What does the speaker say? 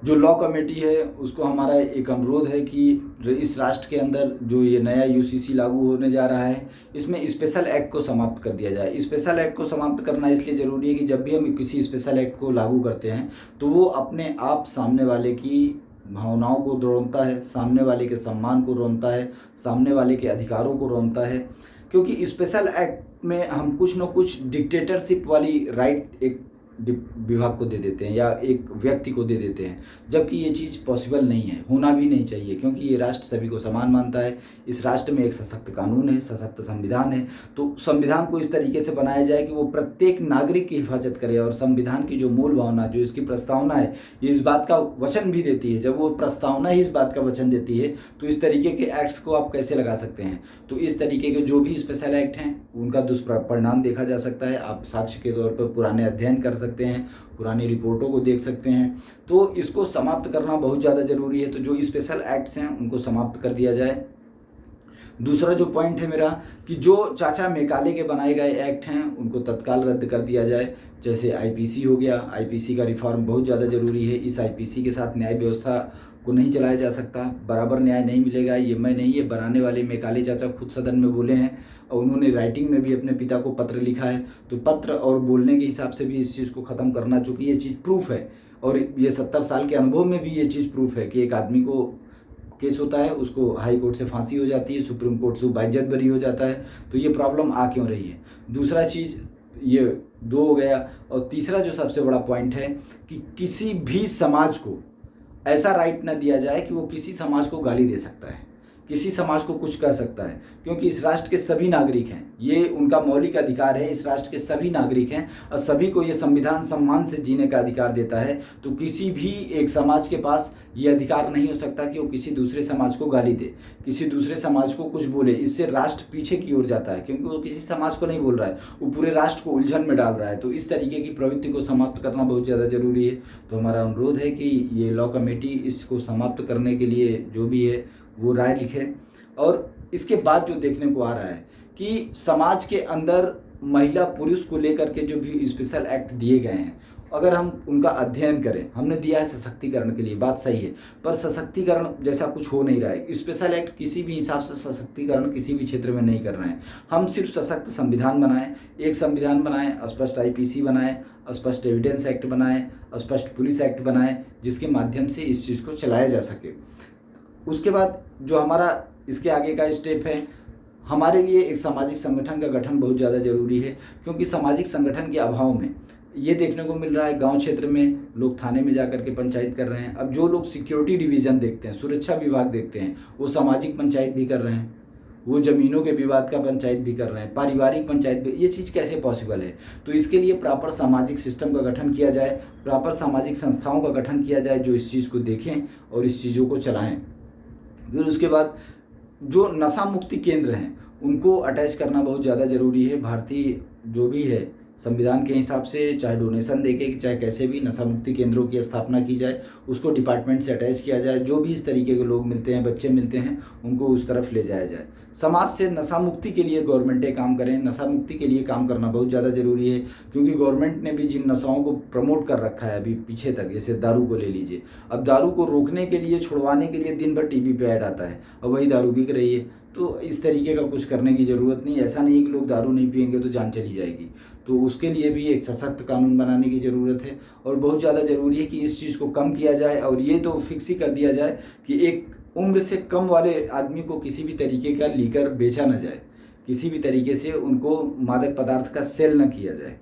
जो law committee है उसको हमारा एक अनुरोध है कि इस राष्ट्र के अंदर जो ये नया यूसीसी लागू होने जा रहा है, इसमें स्पेशल एक्ट को समाप्त कर दिया जाए। स्पेशल एक्ट को समाप्त करना इसलिए ज़रूरी है कि जब भी हम किसी स्पेशल एक्ट को लागू करते हैं तो वो अपने आप सामने वाले की भावनाओं को रोनता है, सामने वाले के सम्मान को रोनता है, सामने वाले के अधिकारों को रोनता है। क्योंकि स्पेशल एक्ट में हम कुछ न कुछ डिक्टेटरशिप वाली राइट एक विभाग को दे देते हैं या एक व्यक्ति को दे देते हैं, जबकि ये चीज़ पॉसिबल नहीं है, होना भी नहीं चाहिए। क्योंकि ये राष्ट्र सभी को समान मानता है। इस राष्ट्र में एक सशक्त कानून है, सशक्त संविधान है। तो संविधान को इस तरीके से बनाया जाए कि वो प्रत्येक नागरिक की हिफाजत करे। और संविधान की जो मूल भावना, जो इसकी प्रस्तावना है, ये इस बात का वचन भी देती है। जब वो प्रस्तावना ही इस बात का वचन देती है तो इस तरीके के एक्ट्स को आप कैसे लगा सकते हैं। तो इस तरीके के जो भी स्पेशल एक्ट हैं उनका दुष्परिणाम देखा जा सकता है। आप साक्ष्य के तौर पर पुराने अध्ययन कर सकते हैं, पुरानी रिपोर्टों को देख सकते हैं। तो इसको समाप्त करना बहुत ज़्यादा ज़रूरी है। तो जो स्पेशल एक्ट्स हैं उनको समाप्त कर दिया जाए। दूसरा जो पॉइंट है मेरा, कि जो चाचा मेकाले के बनाए गए एक्ट हैं उनको तत्काल रद्द कर दिया जाए। जैसे आईपीसी हो गया, आईपीसी का रिफॉर्म बहुत ज़्यादा ज़रूरी है। इस आईपीसी के साथ न्याय व्यवस्था को नहीं चलाया जा सकता, बराबर न्याय नहीं मिलेगा। ये मैं नहीं, ये बनाने वाले मेकाले चाचा खुद सदन में बोले हैं और उन्होंने राइटिंग में भी अपने पिता को पत्र लिखा है। तो पत्र और बोलने के हिसाब से भी इस चीज़ को ख़त्म करना, चूँकि ये चीज़ प्रूफ है और ये 70 साल के अनुभव में भी ये चीज़ प्रूफ है कि एक आदमी को केस होता है, उसको हाई कोर्ट से फांसी हो जाती है, सुप्रीम कोर्ट से बाइज्जत बरी हो जाता है। तो ये प्रॉब्लम आ क्यों रही है। दूसरा चीज़ ये दो हो गया। और तीसरा जो सबसे बड़ा पॉइंट है कि किसी भी समाज को ऐसा राइट ना दिया जाए कि वो किसी समाज को गाली दे सकता है, किसी समाज को कुछ कह सकता है। क्योंकि इस राष्ट्र के सभी नागरिक हैं, ये उनका मौलिक अधिकार है। इस राष्ट्र के सभी नागरिक हैं और सभी को ये संविधान सम्मान से जीने का अधिकार देता है। तो किसी भी एक समाज के पास ये अधिकार नहीं हो सकता कि वो किसी दूसरे समाज को गाली दे, किसी दूसरे समाज को कुछ बोले। इससे राष्ट्र पीछे की ओर जाता है, क्योंकि वो किसी समाज को नहीं बोल रहा है, वो पूरे राष्ट्र को उलझन में डाल रहा है। तो इस तरीके की प्रवृत्ति को समाप्त करना बहुत ज़्यादा ज़रूरी है। तो हमारा अनुरोध है कि ये लॉ कमेटी इसको समाप्त करने के लिए जो भी है वो राय लिखे। और इसके बाद जो देखने को आ रहा है कि समाज के अंदर महिला पुरुष को लेकर के जो भी स्पेशल एक्ट दिए गए हैं, अगर हम उनका अध्ययन करें, हमने दिया है सशक्तिकरण के लिए, बात सही है, पर सशक्तिकरण जैसा कुछ हो नहीं रहा है। स्पेशल एक्ट किसी भी हिसाब से सशक्तिकरण किसी भी क्षेत्र में नहीं कर रहे हैं। हम सिर्फ सशक्त संविधान बनाएं, एक संविधान बनाएं, स्पष्ट आईपीसी बनाएं, स्पष्ट एविडेंस एक्ट बनाएं, स्पष्ट पुलिस एक्ट बनाएं, जिसके माध्यम से इस चीज़ को चलाया जा सके। उसके बाद जो हमारा इसके आगे का स्टेप है, हमारे लिए एक सामाजिक संगठन का गठन बहुत ज़्यादा ज़रूरी है। क्योंकि सामाजिक संगठन के अभाव में ये देखने को मिल रहा है, गांव क्षेत्र में लोग थाने में जाकर के पंचायत कर रहे हैं। अब जो लोग सिक्योरिटी डिवीज़न देखते हैं, सुरक्षा विभाग देखते हैं, वो सामाजिक पंचायत भी कर रहे हैं, वो ज़मीनों के विवाद का पंचायत भी कर रहे हैं, पारिवारिक पंचायत भी। ये चीज़ कैसे पॉसिबल है। तो इसके लिए प्रॉपर सामाजिक सिस्टम का गठन किया जाए, प्रॉपर सामाजिक संस्थाओं का गठन किया जाए जो इस चीज़ को देखें और इस चीज़ों को चलाएँ। फिर उसके बाद जो नशा मुक्ति केंद्र हैं उनको अटैच करना बहुत ज़्यादा ज़रूरी है। भारतीय जो भी है संविधान के हिसाब से, चाहे डोनेशन देके कि चाहे कैसे भी, नशा मुक्ति केंद्रों की स्थापना की जाए, उसको डिपार्टमेंट से अटैच किया जाए। जो भी इस तरीके के लोग मिलते हैं, बच्चे मिलते हैं, उनको उस तरफ ले जाया जाए। समाज से नशा मुक्ति के लिए गवर्नमेंटें काम करें, नशा मुक्ति के लिए काम करना बहुत ज़्यादा ज़रूरी है। क्योंकि गवर्नमेंट ने भी जिन नशाओं को प्रमोट कर रखा है अभी पीछे तक, जैसे दारू को ले लीजिए। अब दारू को रोकने के लिए, छुड़वाने के लिए दिन भर टीवी पे ऐड आता है और वही दारू बिक रही है। तो इस तरीके का कुछ करने की ज़रूरत नहीं। ऐसा नहीं कि लोग दारू नहीं पिएंगे तो जान चली जाएगी। तो उसके लिए भी एक सशक्त कानून बनाने की ज़रूरत है। और बहुत ज़्यादा ज़रूरी है कि इस चीज़ को कम किया जाए। और ये तो फिक्स ही कर दिया जाए कि एक उम्र से कम वाले आदमी को किसी भी तरीके का लीकर बेचा न जाए, किसी भी तरीके से उनको मादक पदार्थ का सेल न किया जाए।